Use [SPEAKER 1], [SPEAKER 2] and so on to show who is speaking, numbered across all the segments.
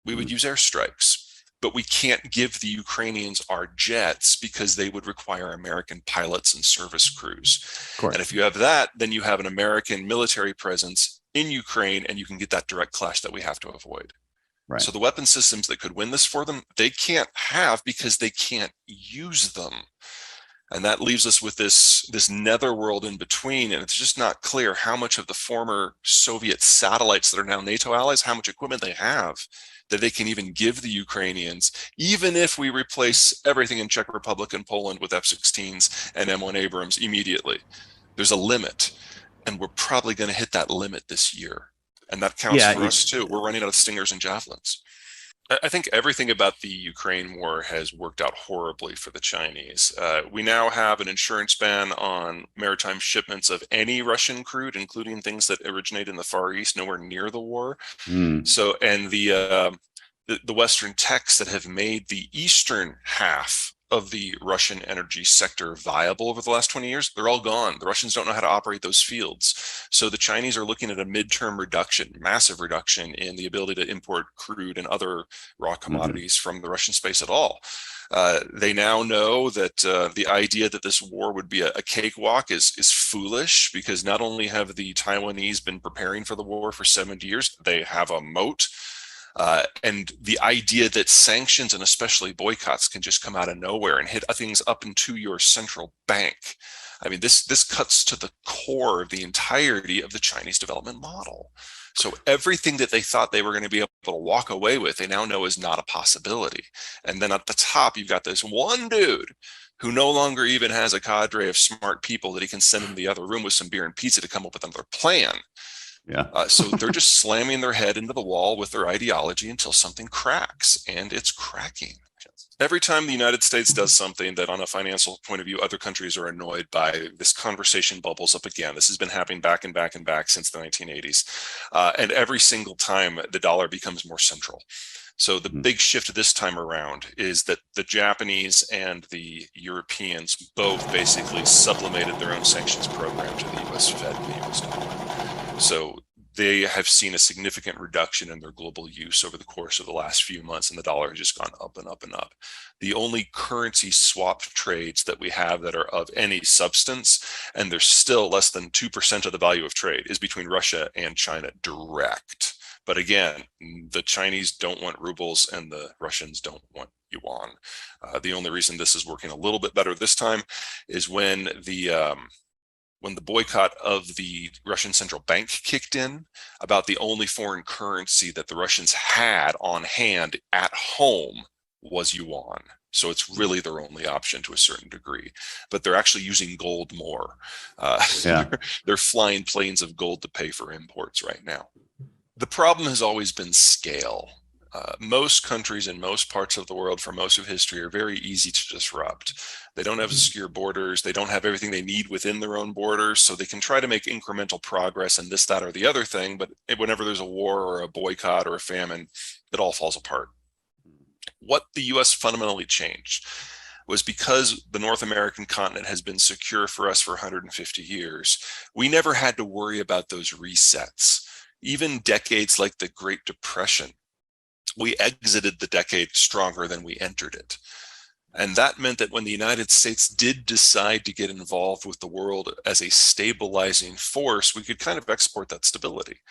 [SPEAKER 1] We would use airstrikes. But we can't give the Ukrainians our jets because they would require American pilots and service crews.
[SPEAKER 2] Of
[SPEAKER 1] And
[SPEAKER 2] course.
[SPEAKER 1] if you have that, then you have an American military presence in Ukraine, and you can get that direct clash that we have to avoid.
[SPEAKER 2] Right.
[SPEAKER 1] So the weapon systems that could win this for them, they can't have because they can't use them. And that leaves us with this netherworld in between. And it's just not clear how much of the former Soviet satellites that are now NATO allies, how much equipment they have that they can even give the Ukrainians, even if we replace everything in Czech Republic and Poland with F-16s and M1 Abrams immediately. There's a limit, and we're probably going to hit that limit this year. And that counts
[SPEAKER 2] Yeah.
[SPEAKER 1] for us too. We're running out of Stingers and Javelins. I think everything about the Ukraine war has worked out horribly for the Chinese. We now have an insurance ban on maritime shipments of any Russian crude, including things that originate in the Far East, nowhere near the war.
[SPEAKER 2] Mm.
[SPEAKER 1] So, and the Western techs that have made the eastern half of the Russian energy sector viable over the last 20 years, they're all gone. The Russians don't know how to operate those fields. So the Chinese are looking at a midterm reduction, massive reduction in the ability to import crude and other raw commodities from the Russian space at all. They now know that the idea that this war would be a cakewalk is foolish, because not only have the Taiwanese been preparing for the war for 70 years, they have a moat. And the idea that sanctions and especially boycotts can just come out of nowhere and hit things up into your central bank. I mean, this cuts to the core of the entirety of the Chinese development model. So everything that they thought they were going to be able to walk away with, they now know is not a possibility. And then at the top, you've got this one dude who no longer even has a cadre of smart people that he can send in the other room with some beer and pizza to come up with another plan.
[SPEAKER 2] Yeah.
[SPEAKER 1] So they're just slamming their head into the wall with their ideology until something cracks, and it's cracking. Every time the United States does something that on a financial point of view, other countries are annoyed by, this conversation bubbles up again. This has been happening back and back and back since the 1980s. And every single time the dollar becomes more central. So the big shift this time around is that the Japanese and the Europeans both basically sublimated their own sanctions program to the US Fed and the US dollar. So they have seen a significant reduction in their global use over the course of the last few months, and the dollar has just gone up and up and up. The only currency swap trades that we have that are of any substance, and there's still less than 2% of the value of trade, is between Russia and China direct. But again, the Chinese don't want rubles and the Russians don't want yuan. The only reason this is working a little bit better this time is when the boycott of the Russian central bank kicked in, about the only foreign currency that the Russians had on hand at home was yuan. So it's really their only option to a certain degree, but they're actually using gold more.
[SPEAKER 2] Yeah.
[SPEAKER 1] They're flying planes of gold to pay for imports right now. The problem has always been scale. Most countries in most parts of the world for most of history are very easy to disrupt. They don't have secure borders. They don't have everything they need within their own borders. So they can try to make incremental progress in this, that, or the other thing. But whenever there's a war or a boycott or a famine, it all falls apart. What the US fundamentally changed was, because the North American continent has been secure for us for 150 years, we never had to worry about those resets. Even decades like the Great Depression, we exited the decade stronger than we entered it. And that meant that when the United States did decide to get involved with the world as a stabilizing force, we could kind of export that stability.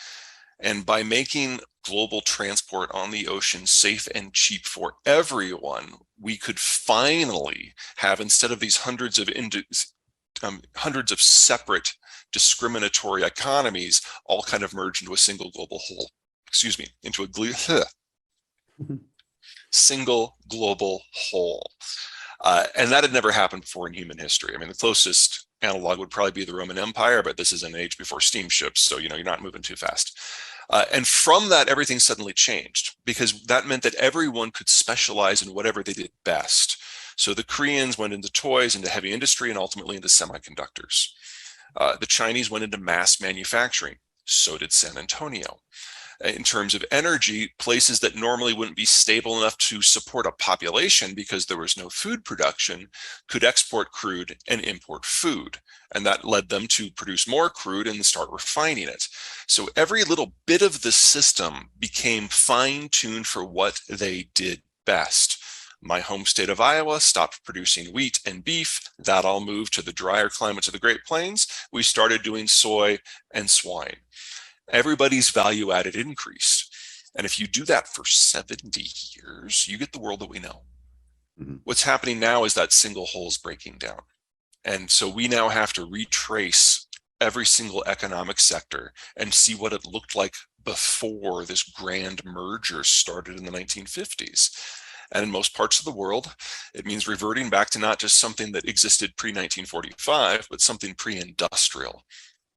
[SPEAKER 1] And by making global transport on the ocean safe and cheap for everyone, we could finally have, instead of these hundreds of separate discriminatory economies, all kind of merge into a single global whole. Excuse me, into a single global whole. And that had never happened before in human history. I mean, the closest analog would probably be the Roman Empire, but this is an age before steamships, so you're not moving too fast. And from that, everything suddenly changed, because that meant that everyone could specialize in whatever they did best. So the Koreans went into toys, into heavy industry, and ultimately into semiconductors. The Chinese went into mass manufacturing. So did San Antonio. In terms of energy, places that normally wouldn't be stable enough to support a population because there was no food production could export crude and import food. And that led them to produce more crude and start refining it. So every little bit of the system became fine-tuned for what they did best. My home state of Iowa stopped producing wheat and beef. That all moved to the drier climates of the Great Plains. We started doing soy and swine. Everybody's value added increased. And if you do that for 70 years, you get the world that we know. Mm-hmm. What's happening now is that single hole is breaking down. And so we now have to retrace every single economic sector and see what it looked like before this grand merger started in the 1950s. And in most parts of the world, it means reverting back to not just something that existed pre-1945, but something pre-industrial.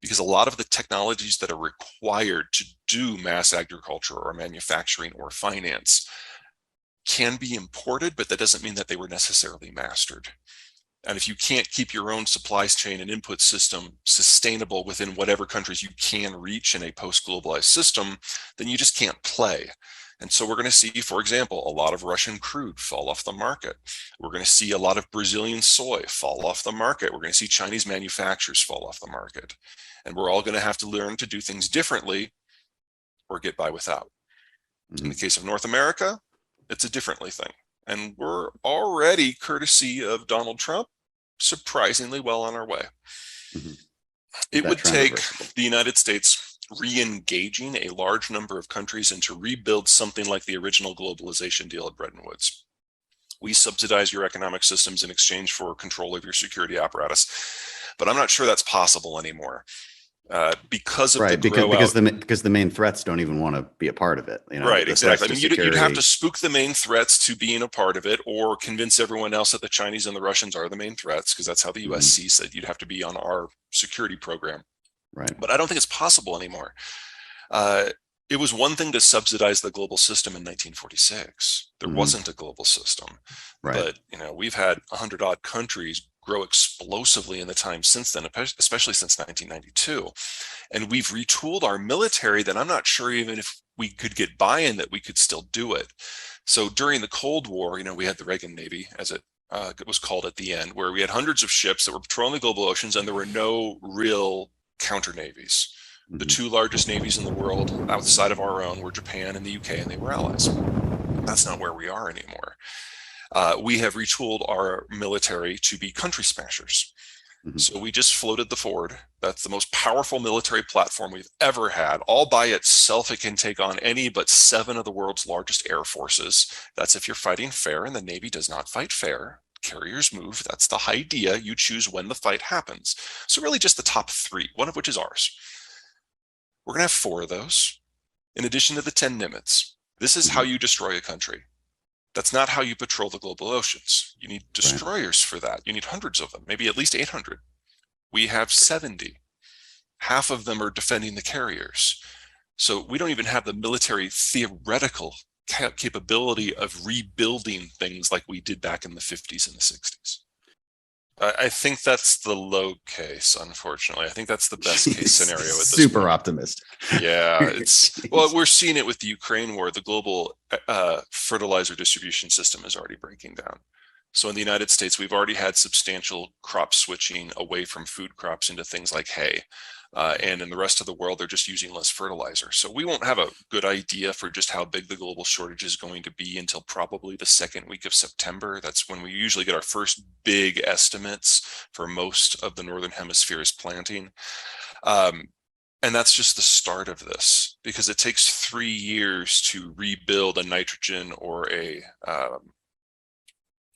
[SPEAKER 1] Because a lot of the technologies that are required to do mass agriculture or manufacturing or finance can be imported, but that doesn't mean that they were necessarily mastered. And if you can't keep your own supply chain and input system sustainable within whatever countries you can reach in a post-globalized system, then you just can't play. And so we're going to see, for example, a lot of Russian crude fall off the market. We're going to see a lot of Brazilian soy fall off the market. We're going to see Chinese manufacturers fall off the market. And we're all going to have to learn to do things differently or get by without. Mm-hmm. In the case of North America, it's a differently thing. And we're already, courtesy of Donald Trump, surprisingly well on our way. Mm-hmm. It would take the United States re-engaging a large number of countries and to rebuild something like the original globalization deal at Bretton Woods. We subsidize your economic systems in exchange for control of your security apparatus, but I'm not sure that's possible anymore. Because of
[SPEAKER 2] because the main threats don't even want to be a part of it. You know,
[SPEAKER 1] right, exactly. I mean, you'd have to spook the main threats to being a part of it, or convince everyone else that the Chinese and the Russians are the main threats, because that's how the U.S. sees that. You'd have to be on our security program.
[SPEAKER 2] Right.
[SPEAKER 1] But I don't think it's possible anymore. It was one thing to subsidize the global system in 1946. There wasn't a global system.
[SPEAKER 2] Right.
[SPEAKER 1] But, you know, we've had 100 odd countries grow explosively in the time since then, especially since 1992. And we've retooled our military that I'm not sure even if we could get buy-in that we could still do it. So during the Cold War, you know, we had the Reagan Navy, as it was called at the end, where we had hundreds of ships that were patrolling the global oceans, and there were no real counter navies. The two largest navies in the world outside of our own were Japan and the UK, and they were allies. That's not where we are anymore. We have retooled our military to be country smashers. Mm-hmm. So we just floated the Ford. That's the most powerful military platform we've ever had. All by itself, it can take on any but 7 of the world's largest air forces. That's if you're fighting fair, and the Navy does not fight fair. Carriers move. That's the idea. You choose when the fight happens. So really just the top 3, one of which is ours. We're going to have 4 of those, in addition to the 10 Nimitz. This is how you destroy a country. That's not how you patrol the global oceans. You need destroyers for that. You need hundreds of them, maybe at least 800. We have 70. Half of them are defending the carriers. So we don't even have the military theoretical capability of rebuilding things like we did back in the 50s and the 60s. I think that's the low case, unfortunately. I think that's the best case scenario at this
[SPEAKER 2] Super
[SPEAKER 1] point.
[SPEAKER 2] Optimistic.
[SPEAKER 1] Yeah, it's well, we're seeing it with the Ukraine war. The global fertilizer distribution system is already breaking down. So in the United States, we've already had substantial crop switching away from food crops into things like hay. And in the rest of the world, they're just using less fertilizer. So we won't have a good idea for just how big the global shortage is going to be until probably the second week of September. That's when we usually get our first big estimates for most of the Northern Hemisphere's planting. And that's just the start of this, because it takes 3 years to rebuild a nitrogen or a